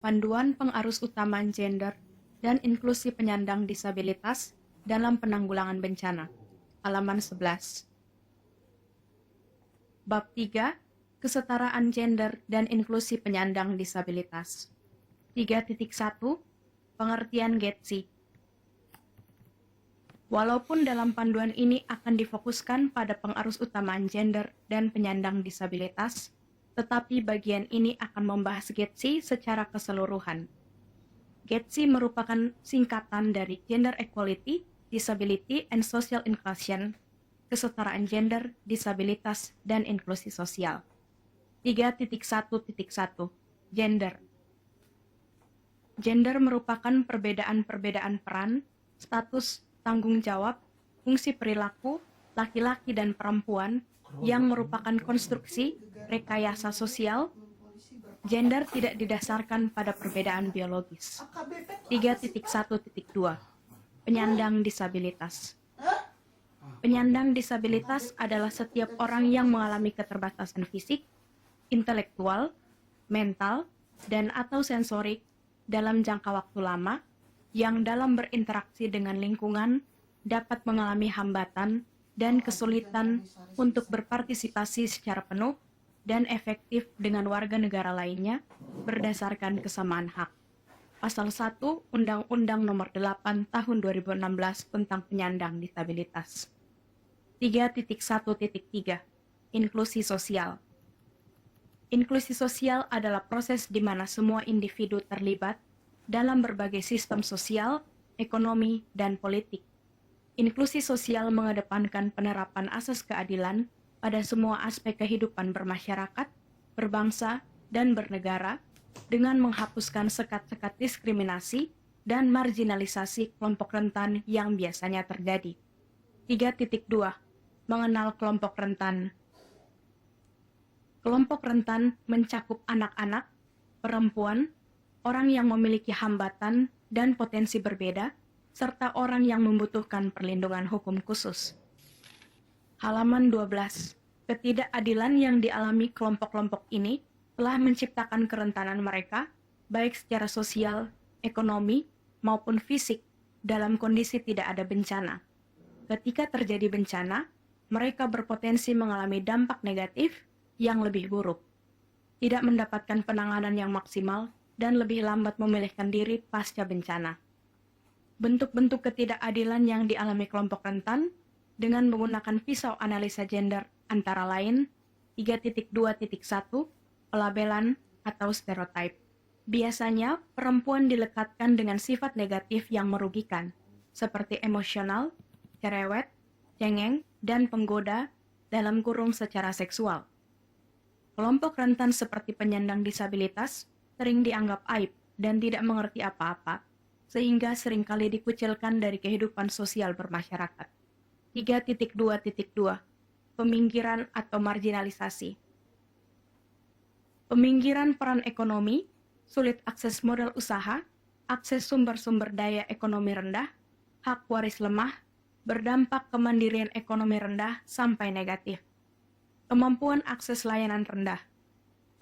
Panduan pengarus utama gender dan inklusi penyandang disabilitas dalam penanggulangan bencana. Halaman 11. Bab 3. Kesetaraan gender dan inklusi penyandang disabilitas. 3.1. Pengertian GETSI. Walaupun dalam panduan ini akan difokuskan pada pengarus utama gender dan penyandang disabilitas, tetapi bagian ini akan membahas GETSI secara keseluruhan. GETSI merupakan singkatan dari Gender Equality, Disability and Social Inclusion, kesetaraan gender, disabilitas, dan inklusi sosial. 3.1.1 Gender. Gender merupakan perbedaan-perbedaan peran, status, tanggung jawab, fungsi perilaku, laki-laki dan perempuan yang merupakan konstruksi, rekayasa sosial. Gender tidak didasarkan pada perbedaan biologis. 3.1.2 Penyandang disabilitas. Penyandang disabilitas adalah setiap orang yang mengalami keterbatasan fisik, intelektual, mental, dan atau sensorik dalam jangka waktu lama yang dalam berinteraksi dengan lingkungan dapat mengalami hambatan dan kesulitan untuk berpartisipasi secara penuh dan efektif dengan warga negara lainnya berdasarkan kesamaan hak. Pasal 1 Undang-Undang Nomor 8 Tahun 2016 tentang penyandang disabilitas. 3.1.3 Inklusi sosial. Inklusi sosial adalah proses di mana semua individu terlibat dalam berbagai sistem sosial, ekonomi, dan politik. Inklusi sosial mengedepankan penerapan asas keadilan pada semua aspek kehidupan bermasyarakat, berbangsa, dan bernegara dengan menghapuskan sekat-sekat diskriminasi dan marginalisasi kelompok rentan yang biasanya terjadi. 3.2 Mengenal kelompok rentan. Kelompok rentan mencakup anak-anak, perempuan, orang yang memiliki hambatan dan potensi berbeda, serta orang yang membutuhkan perlindungan hukum khusus. Halaman 12. Ketidakadilan yang dialami kelompok-kelompok ini telah menciptakan kerentanan mereka, baik secara sosial, ekonomi, maupun fisik, dalam kondisi tidak ada bencana. Ketika terjadi bencana, mereka berpotensi mengalami dampak negatif yang lebih buruk, tidak mendapatkan penanganan yang maksimal, dan lebih lambat memulihkan diri pasca bencana. Bentuk-bentuk ketidakadilan yang dialami kelompok rentan dengan menggunakan pisau analisa gender antara lain 3.2.1 Pelabelan atau stereotip. Biasanya, perempuan dilekatkan dengan sifat negatif yang merugikan, seperti emosional, cerewet, cengeng, dan penggoda dalam kurung secara seksual. Kelompok rentan seperti penyandang disabilitas sering dianggap aib dan tidak mengerti apa-apa, sehingga seringkali dikucilkan dari kehidupan sosial bermasyarakat. 3.2.2 Pemingkiran atau marginalisasi. Pemingkiran peran ekonomi, sulit akses modal usaha, akses sumber-sumber daya ekonomi rendah, hak waris lemah, berdampak kemandirian ekonomi rendah sampai negatif. Kemampuan akses layanan rendah.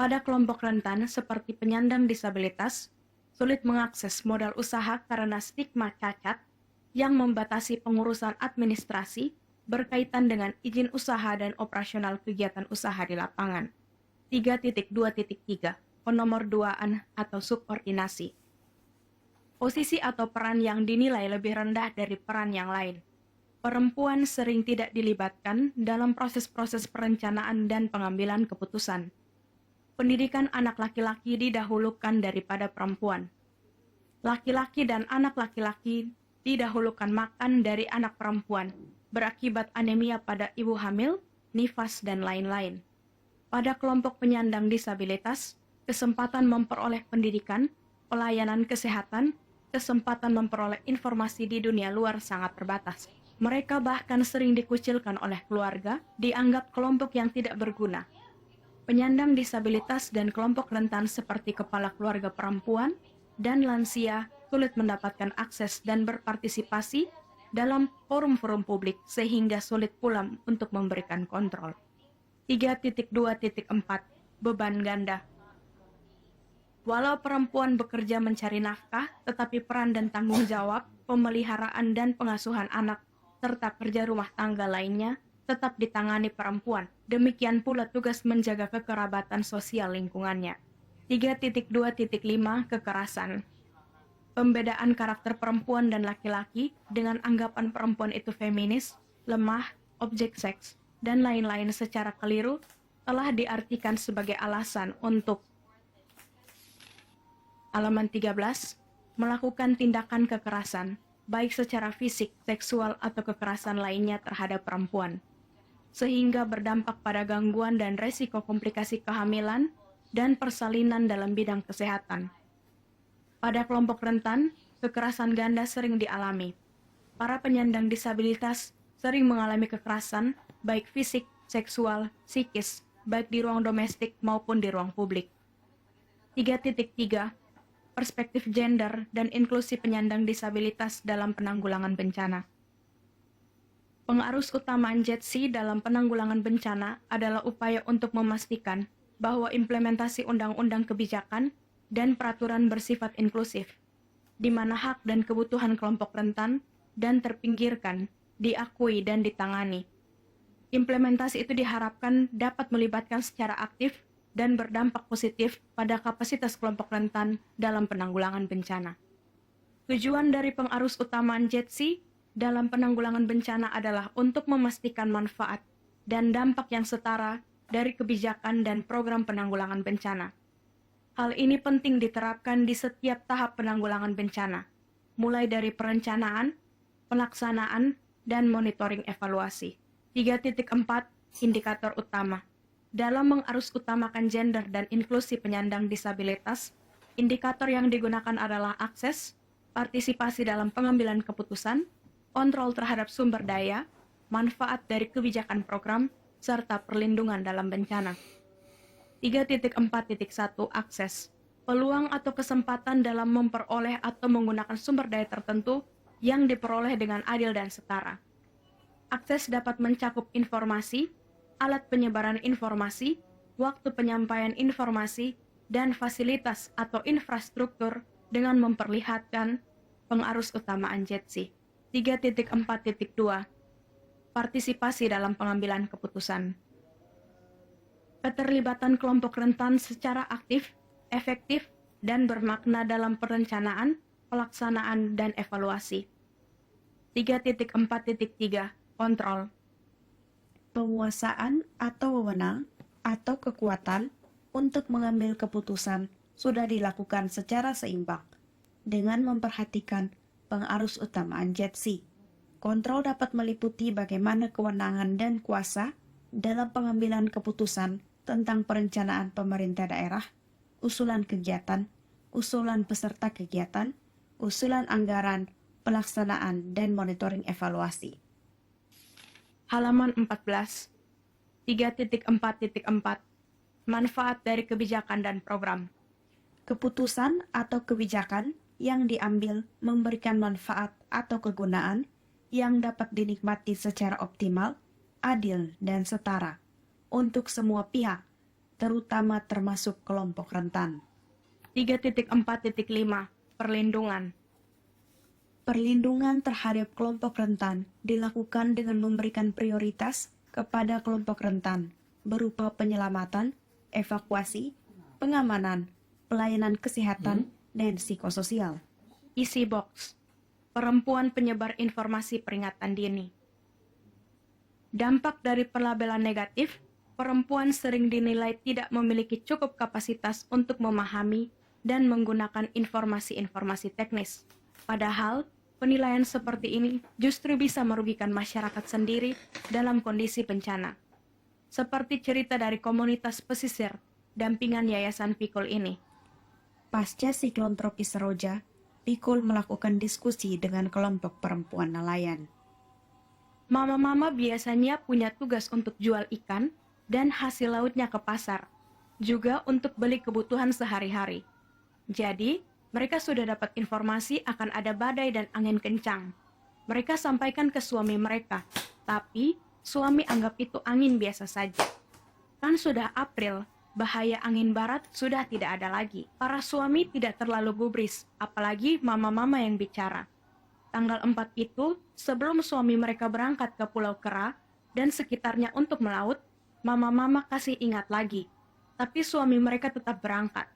Pada kelompok rentan seperti penyandang disabilitas, sulit mengakses modal usaha karena stigma cacat yang membatasi pengurusan administrasi berkaitan dengan izin usaha dan operasional kegiatan usaha di lapangan. 3.2.3 Penomorduaan atau subordinasi. Posisi atau peran yang dinilai lebih rendah dari peran yang lain. Perempuan sering tidak dilibatkan dalam proses-proses perencanaan dan pengambilan keputusan. Pendidikan anak laki-laki didahulukan daripada perempuan. Laki-laki dan anak laki-laki didahulukan makan dari anak perempuan, berakibat anemia pada ibu hamil, nifas, dan lain-lain. Pada kelompok penyandang disabilitas, kesempatan memperoleh pendidikan, pelayanan kesehatan, kesempatan memperoleh informasi di dunia luar sangat terbatas. Mereka bahkan sering dikucilkan oleh keluarga, dianggap kelompok yang tidak berguna. Penyandang disabilitas dan kelompok rentan seperti kepala keluarga perempuan dan lansia sulit mendapatkan akses dan berpartisipasi dalam forum-forum publik sehingga sulit pula untuk memberikan kontrol. 3.2.4 Beban ganda. Walau perempuan bekerja mencari nafkah, tetapi peran dan tanggung jawab, pemeliharaan dan pengasuhan anak, serta kerja rumah tangga lainnya tetap ditangani perempuan. Demikian pula tugas menjaga kekerabatan sosial lingkungannya. 3.2.5 Kekerasan. Pembedaan karakter perempuan dan laki-laki dengan anggapan perempuan itu feminis, lemah, objek seks, dan lain-lain secara keliru telah diartikan sebagai alasan untuk halaman 13, melakukan tindakan kekerasan, baik secara fisik, seksual, atau kekerasan lainnya terhadap perempuan, sehingga berdampak pada gangguan dan resiko komplikasi kehamilan dan persalinan dalam bidang kesehatan. Pada kelompok rentan, kekerasan ganda sering dialami. Para penyandang disabilitas sering mengalami kekerasan, baik fisik, seksual, psikis, baik di ruang domestik maupun di ruang publik. 3.3 Perspektif gender dan inklusi penyandang disabilitas dalam penanggulangan bencana. Pengarus utama JETSI dalam penanggulangan bencana adalah upaya untuk memastikan bahwa implementasi undang-undang kebijakan dan peraturan bersifat inklusif, di mana hak dan kebutuhan kelompok rentan dan terpinggirkan diakui dan ditangani. Implementasi itu diharapkan dapat melibatkan secara aktif dan berdampak positif pada kapasitas kelompok rentan dalam penanggulangan bencana. Tujuan dari pengarus utama JETSI dalam penanggulangan bencana adalah untuk memastikan manfaat dan dampak yang setara dari kebijakan dan program penanggulangan bencana. Hal ini penting diterapkan di setiap tahap penanggulangan bencana, mulai dari perencanaan, pelaksanaan, dan monitoring evaluasi. 3.4 Indikator utama. Dalam mengarus utamakan gender dan inklusi penyandang disabilitas, indikator yang digunakan adalah akses, partisipasi dalam pengambilan keputusan, kontrol terhadap sumber daya, manfaat dari kebijakan program, serta perlindungan dalam bencana. 3.4.1 Akses. Peluang atau kesempatan dalam memperoleh atau menggunakan sumber daya tertentu yang diperoleh dengan adil dan setara. Akses dapat mencakup informasi, alat penyebaran informasi, waktu penyampaian informasi, dan fasilitas atau infrastruktur dengan memperlihatkan pengarus utamaan JETSI. 3.4.2 Partisipasi dalam pengambilan keputusan. Keterlibatan kelompok rentan secara aktif, efektif, dan bermakna dalam perencanaan, pelaksanaan, dan evaluasi. 3.4.3 Kontrol. Penguasaan atau wewenang atau kekuatan untuk mengambil keputusan sudah dilakukan secara seimbang dengan memperhatikan pengarus utamaan JETSI. Kontrol dapat meliputi bagaimana kewenangan dan kuasa dalam pengambilan keputusan tentang perencanaan pemerintah daerah, usulan kegiatan, usulan peserta kegiatan, usulan anggaran, pelaksanaan, dan monitoring evaluasi. Halaman 14. 3.4.4 Manfaat dari kebijakan dan program. Keputusan atau kebijakan yang diambil memberikan manfaat atau kegunaan yang dapat dinikmati secara optimal, adil, dan setara untuk semua pihak, terutama termasuk kelompok rentan. 3.4.5 Perlindungan. Perlindungan terhadap kelompok rentan dilakukan dengan memberikan prioritas kepada kelompok rentan berupa penyelamatan, evakuasi, pengamanan, pelayanan kesehatan, dan psikososial. Isi box. Perempuan penyebar informasi peringatan dini. Dampak dari pelabelan negatif, perempuan sering dinilai tidak memiliki cukup kapasitas untuk memahami dan menggunakan informasi-informasi teknis. Padahal, penilaian seperti ini justru bisa merugikan masyarakat sendiri dalam kondisi bencana. Seperti cerita dari komunitas pesisir, dampingan Yayasan Pikul ini. Pasca siklon tropis Seroja, Pikul melakukan diskusi dengan kelompok perempuan nelayan. Mama-mama biasanya punya tugas untuk jual ikan dan hasil lautnya ke pasar, juga untuk beli kebutuhan sehari-hari. Jadi, mereka sudah dapat informasi akan ada badai dan angin kencang. Mereka sampaikan ke suami mereka, tapi suami anggap itu angin biasa saja. Kan sudah April, bahaya angin barat sudah tidak ada lagi. Para suami tidak terlalu gubris, apalagi mama-mama yang bicara. Tanggal 4 itu, sebelum suami mereka berangkat ke Pulau Kera dan sekitarnya untuk melaut, mama-mama kasih ingat lagi. Tapi suami mereka tetap berangkat.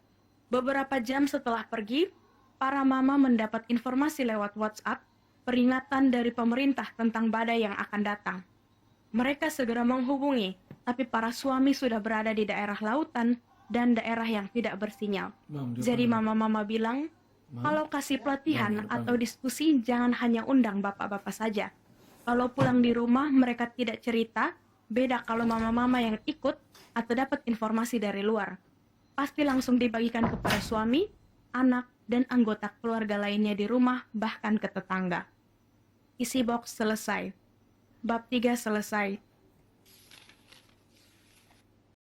Beberapa jam setelah pergi, para mama mendapat informasi lewat WhatsApp, peringatan dari pemerintah tentang badai yang akan datang. Mereka segera menghubungi, tapi para suami sudah berada di daerah lautan dan daerah yang tidak bersinyal. Jadi mama-mama bilang, kalau kasih pelatihan atau diskusi jangan hanya undang bapak-bapak saja. Kalau pulang di rumah mereka tidak cerita, beda kalau mama-mama yang ikut atau dapat informasi dari luar. Pasti langsung dibagikan kepada suami, anak, dan anggota keluarga lainnya di rumah, bahkan ke tetangga. Isi box selesai. Bab 3 selesai.